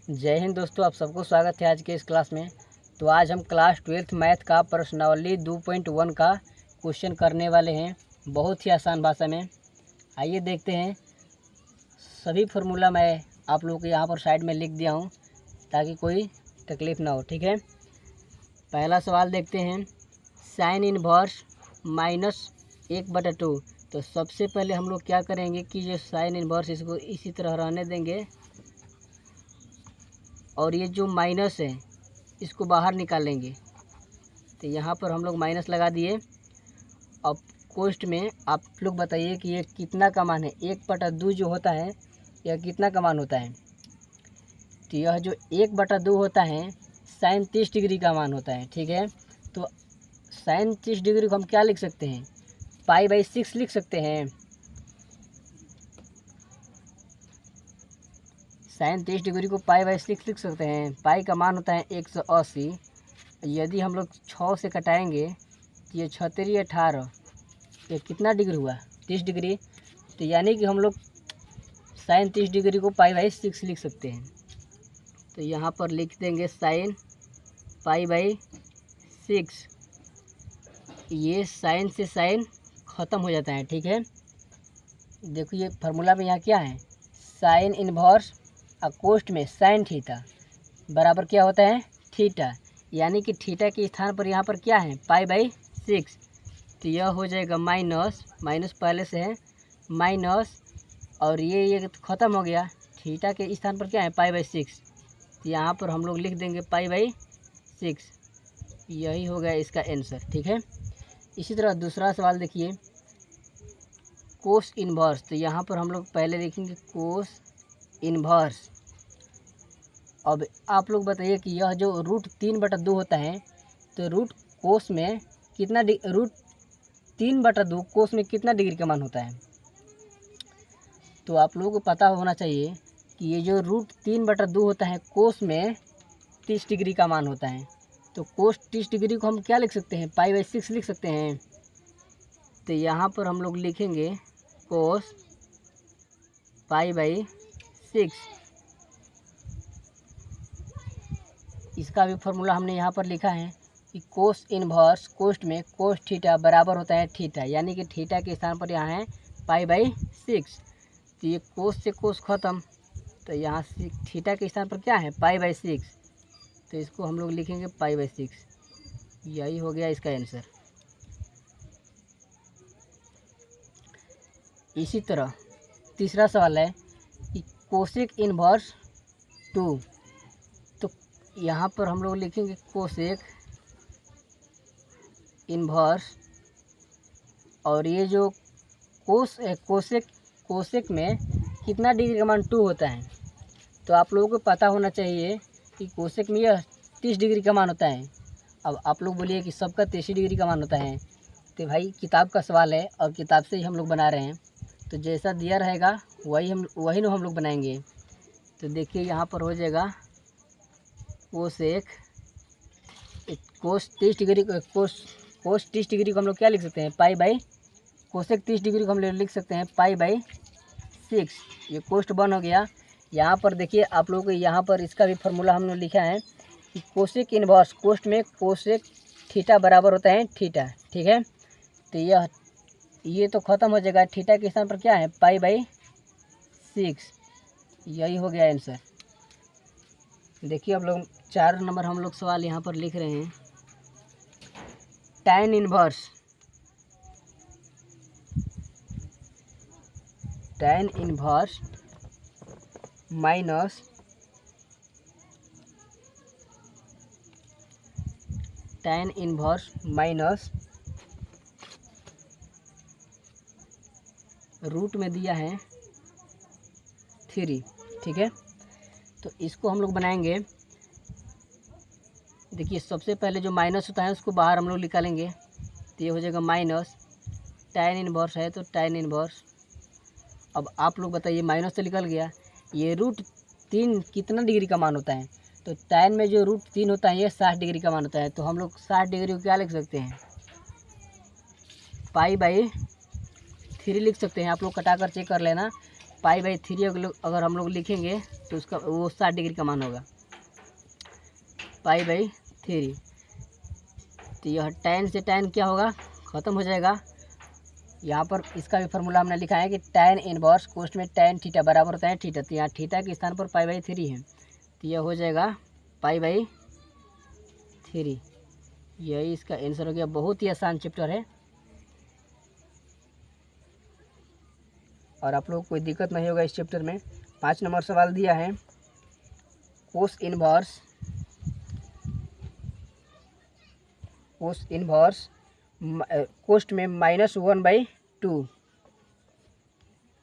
जय हिंद दोस्तों, आप सबको स्वागत है आज के इस क्लास में। तो आज हम क्लास 12th मैथ का प्रश्नावली 2.1 का क्वेश्चन करने वाले हैं, बहुत ही आसान भाषा में। आइए देखते हैं। सभी फार्मूला मैं आप लोगों को यहाँ पर साइड में लिख दिया हूँ ताकि कोई तकलीफ़ ना हो, ठीक है। पहला सवाल देखते हैं, साइन इनवर्स -1/2। तो सबसे पहले हम लोग क्या करेंगे कि जो साइन इनवर्स इसको इसी तरह रहने देंगे और ये जो माइनस है इसको बाहर निकालेंगे। तो यहाँ पर हम लोग माइनस लगा दिए। अब कोष्ट में आप लोग बताइए कि ये कितना का मान है। 1/2 जो होता है यह कितना का मान होता है। तो यह जो 1/2 होता है साइन 30 डिग्री का मान होता है, ठीक है। तो साइन 30 डिग्री को हम क्या लिख सकते हैं, π/6 लिख सकते हैं। साइन 30 डिग्री को π/6 लिख सकते हैं। पाई का मान होता है 180। यदि हम लोग 6 से कटाएंगे तो ये 36 18, ये कितना डिग्री हुआ, 30 डिग्री। तो यानी कि हम लोग साइन 30 डिग्री को π/6 लिख सकते हैं। तो यहाँ पर लिख देंगे साइन π/6। ये साइन से साइन ख़त्म हो जाता है, ठीक है। देखो ये फार्मूला में यहाँ क्या है, साइन इनवर्स कोष्ट में साइन थीटा बराबर क्या होता है, थीटा। यानी कि थीटा के स्थान पर यहाँ पर क्या है, π/6। तो यह हो जाएगा माइनस पहले से है माइनस, और ये ख़त्म हो गया। थीटा के स्थान पर क्या है, π/6। तो यहाँ पर हम लोग लिख देंगे π/6। यही हो गया इसका आंसर, ठीक है। इसी तरह दूसरा सवाल देखिए, कोस इनवर्स। तो यहाँ पर हम लोग पहले लिखेंगे कोस इनवर्स। अब आप लोग बताइए कि यह जो √3/2 होता है, तो रूट कोस में कितना √3/2 कोस में कितना डिग्री का मान होता है। तो आप लोगों को पता होना चाहिए कि ये जो √3/2 होता है कोस में 30 डिग्री का मान होता है। तो कोस 30 डिग्री को हम क्या लिख सकते हैं, π/6 लिख सकते हैं। तो यहाँ पर हम लोग लिखेंगे कोस π/6। इसका भी फार्मूला हमने यहाँ पर लिखा है कि कोस इनवर्स कोष्ट में कोस थीटा बराबर होता है थीटा, यानी कि थीटा के स्थान पर यहाँ है π/6। तो ये कोस से कोस ख़त्म, तो यहाँ थीटा के स्थान पर क्या है, π/6। तो इसको हम लोग लिखेंगे π/6। यही हो गया इसका आंसर। इसी तरह तीसरा सवाल है कि कोसेक इनवर्स 2। तो यहाँ पर हम लोग लिखेंगे कोसेक इनवर्स, और ये जो कोसेक में कितना डिग्री का मान 2 होता है। तो आप लोगों को पता होना चाहिए कि कोसेक में यह 30 डिग्री का मान होता है। अब आप लोग बोलिए कि सबका 30 डिग्री का मान होता है। तो भाई किताब का सवाल है और किताब से ही हम लोग बना रहे हैं, तो जैसा दिया रहेगा वही हम लोग बनाएंगे। तो देखिए यहाँ पर हो जाएगा कोस 30 डिग्री कोस 30 डिग्री को हम लोग क्या लिख सकते हैं, कोसेक 30 डिग्री को हम लोग लिख सकते हैं π/6। ये कोष्ट बन हो गया। यहाँ पर देखिए आप लोगों को यहाँ पर इसका भी फार्मूला हमने लिखा है कि कोसेक इनवर्स कोष्ट में कोसेक थीटा बराबर होता है थीटा, ठीक है। तो ये तो ख़त्म हो जाएगा। थीटा के स्थान पर क्या है, π/6। यही हो गया आंसर। देखिए अब लोग 4 नंबर हम लोग सवाल यहाँ पर लिख रहे हैं, tan इनवर्स माइनस रूट में दिया है 3, ठीक है। तो इसको हम लोग बनाएंगे। देखिए सबसे पहले जो माइनस होता है उसको बाहर हम लोग निकालेंगे। तो ये हो जाएगा माइनस, tan इनवर्स है तो tan इनवर्स। अब आप लोग बताइए, माइनस तो निकल गया, ये √3 कितना डिग्री का मान होता है। तो tan में जो √3 होता है ये 60 डिग्री का मान होता है। तो हम लोग 60 डिग्री को क्या लिख सकते हैं, π/3 लिख सकते हैं। आप लोग कटा कर चेक कर लेना। π/3 अगर हम लोग लिखेंगे तो उसका वो 60 डिग्री का मान होगा π/3। तो यह tan से tan क्या होगा, ख़त्म हो जाएगा। यहाँ पर इसका भी फार्मूला हमने लिखा है कि tan इनवर्स कोस्ट में tan थीटा बराबर होता है थीटा। तो यहाँ थीटा के स्थान पर π/3 है, तो यह हो जाएगा π/3। यही इसका आंसर हो गया। बहुत ही आसान चैप्टर है और आप लोग को कोई दिक्कत नहीं होगा इस चैप्टर में। 5 नंबर सवाल दिया है, कोस इनवर्स कोस्ट में -1/2,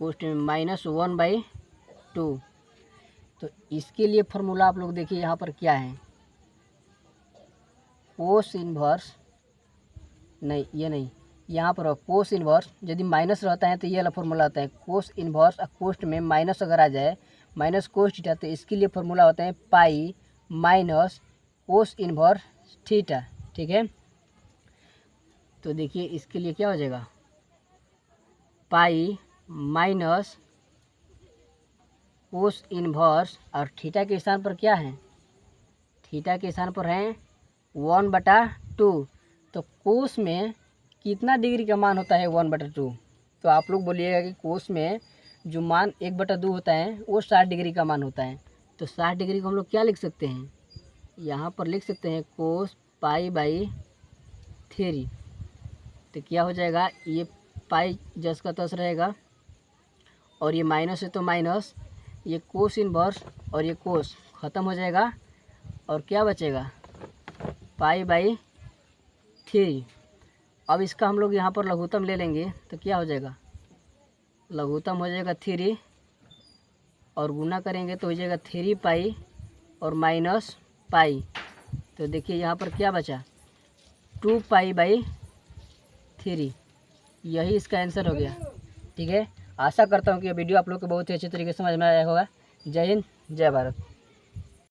कोस्ट में -1/2। तो इसके लिए फार्मूला आप लोग देखिए यहाँ पर क्या है, कोस इनवर्स नहीं, ये नहीं, यहाँ पर कोस इनवर्स यदि माइनस रहता है तो ये वाला फार्मूला आता है कोस इनवर्स और कोस्ट में माइनस अगर आ जाए माइनस कोस थीटा, तो इसके लिए फार्मूला होता है pi minus cos inverse theta. ठीक है, तो देखिए इसके लिए क्या हो जाएगा, पाई माइनस कोस इनवर्स और थीटा के स्थान पर क्या है, थीटा के स्थान पर है 1/2। तो कोस में कितना डिग्री का मान होता है 1/2। तो आप लोग बोलिएगा कि कोस में जो मान 1/2 होता है वो 60 डिग्री का मान होता है। तो 60 डिग्री को हम लोग क्या लिख सकते हैं, यहाँ पर लिख सकते हैं कोस π/3। तो क्या हो जाएगा, ये पाई जस का तस रहेगा और ये माइनस है तो माइनस, ये कोस इनवर्स और ये कोस ख़त्म हो जाएगा और क्या बचेगा π/3। अब इसका हम लोग यहाँ पर लघुत्तम ले लेंगे तो क्या हो जाएगा, लघुत्तम हो जाएगा 3 और गुना करेंगे तो हो जाएगा 3 पाई और माइनस पाई। तो देखिए यहाँ पर क्या बचा 2 π/3। यही इसका आंसर हो गया। ठीक है, आशा करता हूँ कि ये वीडियो आप लोग को बहुत ही अच्छे तरीके से समझ में आया होगा। जय हिंद, जय भारत।